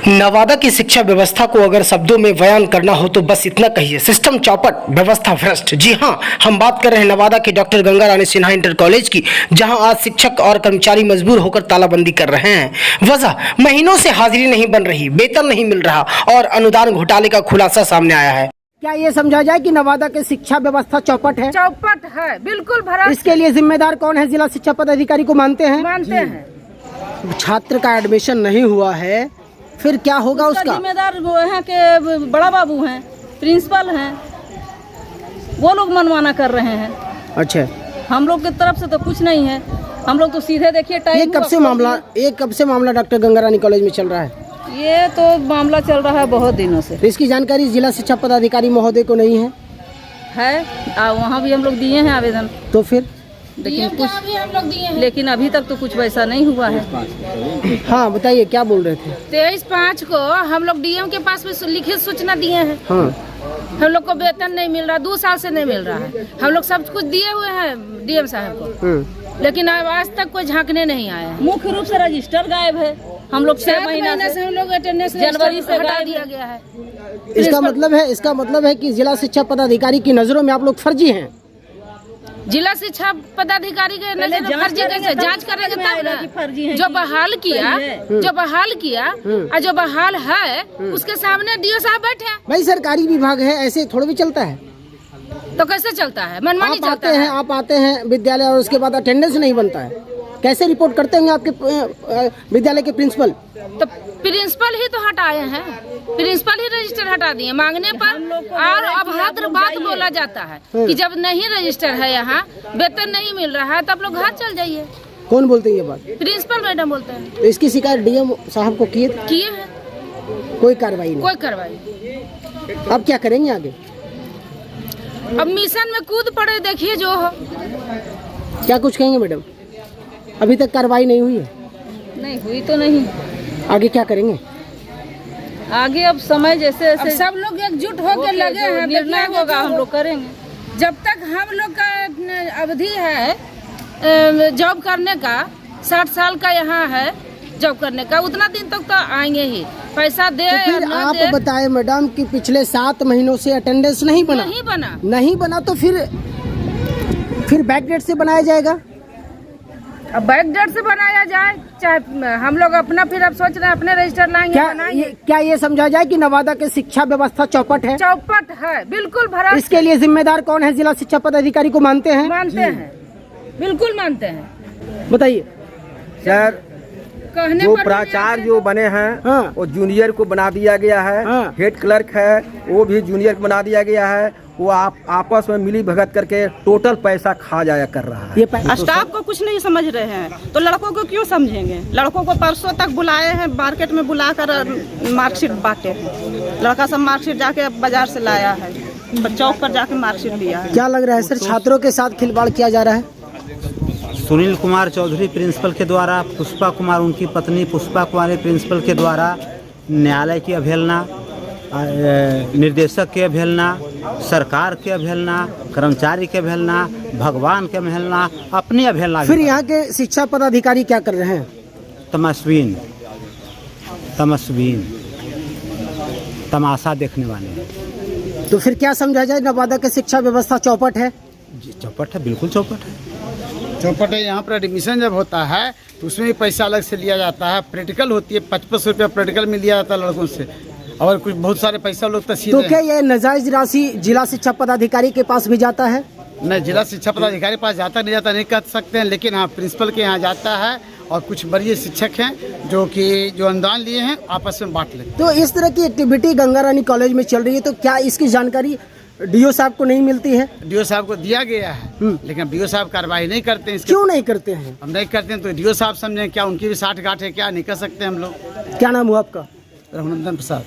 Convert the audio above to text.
नवादा की शिक्षा व्यवस्था को अगर शब्दों में बयान करना हो तो बस इतना कहिए, सिस्टम चौपट, व्यवस्था भ्रष्ट। जी हां, हम बात कर रहे हैं नवादा के डॉक्टर गंगा रानी सिन्हा इंटर कॉलेज की, जहां आज शिक्षक और कर्मचारी मजबूर होकर तालाबंदी कर रहे हैं। वजह, महीनों से हाजिरी नहीं बन रही, वेतन नहीं मिल रहा और अनुदान घोटाले का खुलासा सामने आया है। क्या ये समझा जाए कि नवादा की शिक्षा व्यवस्था चौपट है? चौपट है, बिल्कुल भ्रष्ट। इसके लिए जिम्मेदार कौन है? जिला शिक्षा पदाधिकारी को मानते हैं? मानते हैं। छात्र का एडमिशन नहीं हुआ है, फिर क्या होगा उसका? जिम्मेदार वो यहाँ के बड़ा बाबू हैं, प्रिंसिपल हैं, वो लोग मनमाना कर रहे हैं। अच्छा, हम लोग की तरफ से तो कुछ नहीं है, हम लोग तो सीधे देखिए टाइम। ये कब से मामला डॉक्टर गंगा रानी कॉलेज में चल रहा है? ये तो मामला चल रहा है बहुत दिनों से। तो इसकी जानकारी जिला शिक्षा पदाधिकारी महोदय को नहीं है? वहाँ भी हम लोग दिए हैं आवेदन, तो फिर लेकिन लेकिन अभी तक तो कुछ वैसा नहीं हुआ है। हाँ बताइए, क्या बोल रहे थे? 23/5 को हम लोग डीएम के पास में लिखित सूचना दिए हैं। हाँ। हम लोग को वेतन नहीं मिल रहा, 2 साल से नहीं मिल रहा है। हम लोग सब कुछ दिए हुए हैं डीएम साहब को, लेकिन आज तक कोई झांकने नहीं आया है। मुख्य रूप से रजिस्टर गायब है। हम लोग 6 महीना से हम लोग अटेंडेंस जनवरी से हटा दिया गया है। इसका मतलब है कि जिला शिक्षा पदाधिकारी की नजरों में आप लोग फर्जी हैं। जिला शिक्षा पदाधिकारी के नजर में फर्जी कैसे? जांच करेंगे तब ना। जो बहाल किया और जो बहाल है उसके सामने डीओ साहब बैठे हैं। भाई सरकारी विभाग है, ऐसे थोड़ा भी चलता है? तो कैसे चलता है? मनमानी चलता है। आप आते हैं विद्यालय और उसके बाद अटेंडेंस नहीं बनता है, कैसे रिपोर्ट करते हैं आपके विद्यालय के प्रिंसिपल? तो प्रिंसिपल ही तो हटाए हैं, प्रिंसिपल ही रजिस्टर हटा दिए मांगने पर। और अभद्र बात बोला जाता है कि जब नहीं रजिस्टर है, यहाँ वेतन नहीं मिल रहा है, तब लोग घर चल जाइए। कौन बोलते हैं ये बात? प्रिंसिपल मैडम बोलते हैं। तो इसकी शिकायत डीएम साहब को किए हैं, कोई कार्रवाई नहीं? कोई कार्रवाई। अब क्या करेंगे आगे? अब मिशन में कूद पड़े, देखिए जो हो। क्या कुछ कहेंगे मैडम? अभी तक कार्रवाई नहीं हुई है? नहीं हुई तो नहीं। आगे क्या करेंगे? आगे अब समय जैसे अब सब लोग एकजुट होकर लगे हैं, निर्णय होगा, हम लोग करेंगे। जब तक हम लोग का अवधि है जॉब करने का, 60 साल का यहाँ है जॉब करने का, उतना दिन तक तो आएंगे ही। पैसा दे तो फिर आप बताएं मैडम कि पिछले 7 महीनों से अटेंडेंस नहीं बना तो फिर बैक डेट से बनाया जाएगा? अब बैक डेट से बनाया जाए, चाहे हम लोग अपना, फिर अब सोच रहे हैं अपने रजिस्टर लाएंगे। क्या ये समझा जाए कि नवादा की शिक्षा व्यवस्था चौपट है? चौपट है, बिल्कुल भ्रष्ट। इसके लिए जिम्मेदार कौन है? जिला शिक्षा पदाधिकारी को मानते हैं? मानते हैं, बिल्कुल मानते हैं। बताइए सर, जो प्राचार्य जो बने हैं, हाँ। वो जूनियर को बना दिया गया है। हाँ। हेड क्लर्क है, वो भी जूनियर को बना दिया गया है। वो आपस में मिली भगत करके टोटल पैसा खा जाया कर रहा है। ये स्टाफ को कुछ नहीं समझ रहे हैं तो लड़कों को क्यों समझेंगे? लड़कों को परसों तक बुलाए हैं, मार्केट में बुलाकर मार्कशीट बांटे हैं। लड़का सब मार्कशीट जाके बाजार से लाया है, चौक पर जाके मार्कशीट लिया है। क्या लग रहा है सर, छात्रों के साथ खिलवाड़ किया जा रहा है? सुनील कुमार चौधरी प्रिंसिपल के द्वारा, पुष्पा कुमार उनकी पत्नी पुष्पा कुमारी प्रिंसिपल के द्वारा न्यायालय की अवहेलना, निर्देशक की अवहेलना, सरकार की अवहेलना, कर्मचारी की अवहेलना, भगवान की अवहेलना, अपनी अवहेलना। फिर यहाँ के शिक्षा पदाधिकारी क्या कर रहे हैं? तमस्वीन तमाशा देखने वाले। तो फिर क्या समझा जाए, नवादा की शिक्षा व्यवस्था चौपट है? चौपट है, बिल्कुल चौपट है। चौपट है। यहाँ पर एडमिशन जब होता है तो उसमें भी पैसा अलग से लिया जाता है। प्रैक्टिकल होती है, 55 रुपया प्रैक्टिकल में लिया जाता है लड़कों से, और कुछ बहुत सारे पैसा लोग तो क्या ये नाजायज राशि जिला शिक्षा पदाधिकारी के पास भी जाता है? नहीं, जिला शिक्षा पदाधिकारी पास जाता नहीं जाता नहीं कह सकते हैं, लेकिन हाँ प्रिंसिपल के यहाँ जाता है। और कुछ वरीय शिक्षक हैं जो अनुदान लिए हैं, आपस में बांट लेते। तो इस तरह की एक्टिविटी गंगा रानी कॉलेज में चल रही है, तो क्या इसकी जानकारी डीओ साहब को नहीं मिलती है? डीओ साहब को दिया गया है, लेकिन डीओ साहब कार्रवाई नहीं करते हैं। क्यों नहीं करते हैं? हम नहीं करते हैं तो डीओ साहब समझें, क्या उनकी भी 60 गांठ है, क्या नहीं कर सकते हम लोग। क्या नाम हुआ आपका? रघुनंदन प्रसाद।